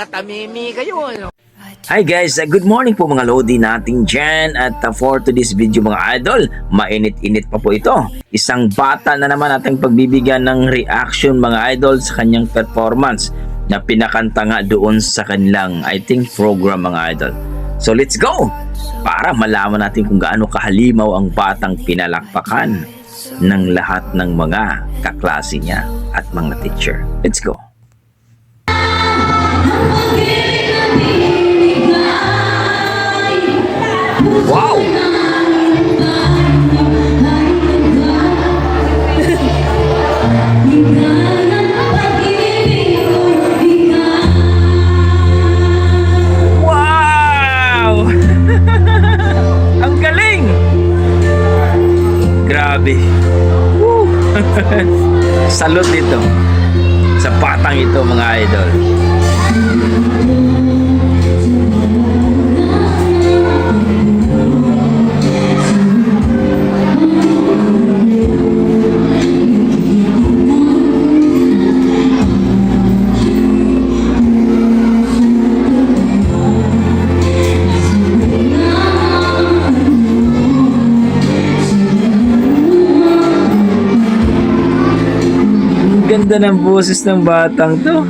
natamimi kayo, ano? Hi guys, good morning po mga Lodi nating dyan. At for today's video mga idol, mainit-init pa po ito. Isang bata na naman ating pagbibigyan ng reaction mga idol sa kanyang performance na pinakanta nga doon sa kanilang, I think, program mga idol. So let's go! Para malaman natin kung gaano kahalimaw ang batang pinalakpakan ng lahat ng mga kaklase niya at mga teacher. Let's go! Wow! Wow! Ang galing! Grabe! Woo! Salute dito sa batang ito mga idol. Ganda ng boses ng batang to.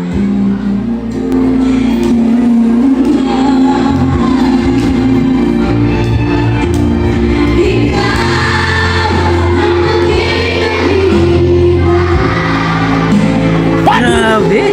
Grabe.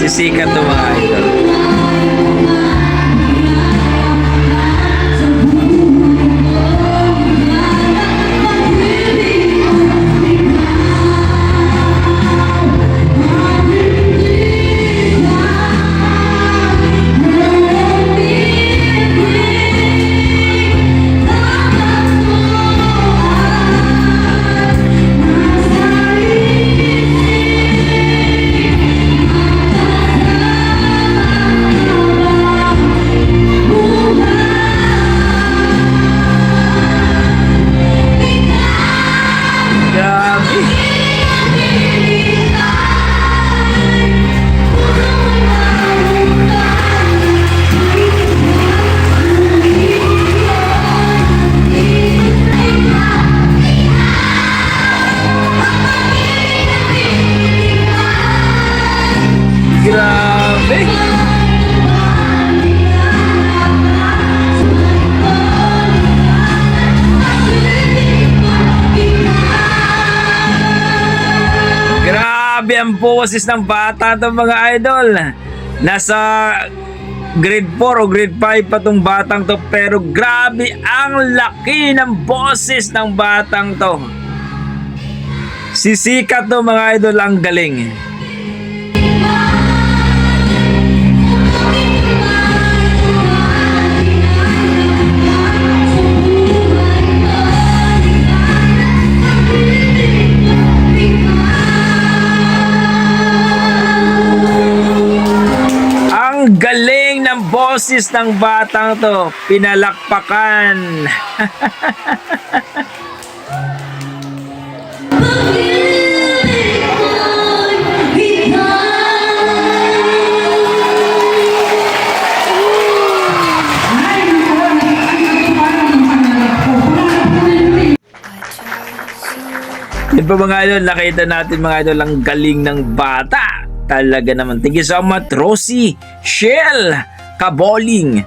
Sisikat to mga idol. Grabe! Grabe ang boses ng bata itong mga idol. Nasa grade 4 o grade 5 pa itong batang to, pero grabe ang laki ng boses ng batang to. Sisikat to mga idol, ang galing. Ang galing ng boses ng batang to, pinalakpakan. Yan po mga idol, nakita natin mga idol ang galing ng bata. Talaga naman. Thank you so much, Rosie Shell Kaboling.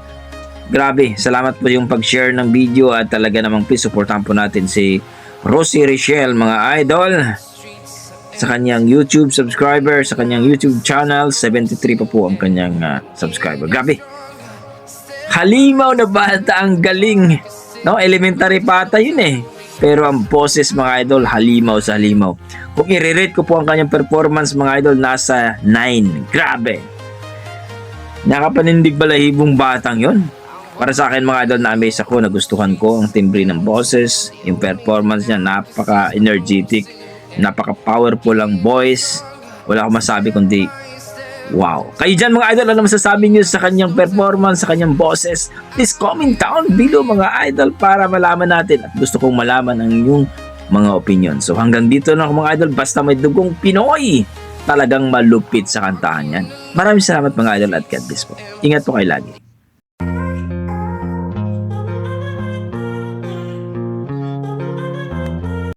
Grabe, salamat po yung pag-share ng video at talaga namang please supportahan po natin si Rosie Richelle mga idol sa kanyang YouTube subscriber, sa kanyang YouTube channel. 73 pa po ang kanyang subscriber. Grabe. Halimaw na bata, ang galing. No, elementary pa ata yun eh. Pero ang boses mga idol, halimaw sa halimaw. Kung i-rate ko po ang kanyang performance mga idol, nasa 9. Grabe. Nakapanindig balahibong batang yon. Para sa akin mga idol, na-amaze ako, nagustuhan ko ang timbre ng boses, yung performance niya, napaka-energetic, napaka-powerful ang voice. Wala akong masabi kundi Wow. Kayo dyan mga idol, ano masasabi nyo sa kanyang performance, sa kanyang boses? Please comment down below mga idol para malaman natin at gusto kong malaman ang inyong mga opinion. So hanggang dito na ako mga idol, basta may dugong Pinoy, talagang malupit sa kantahan yan. Maraming salamat mga idol at God bless po. Ingat po kayo lagi.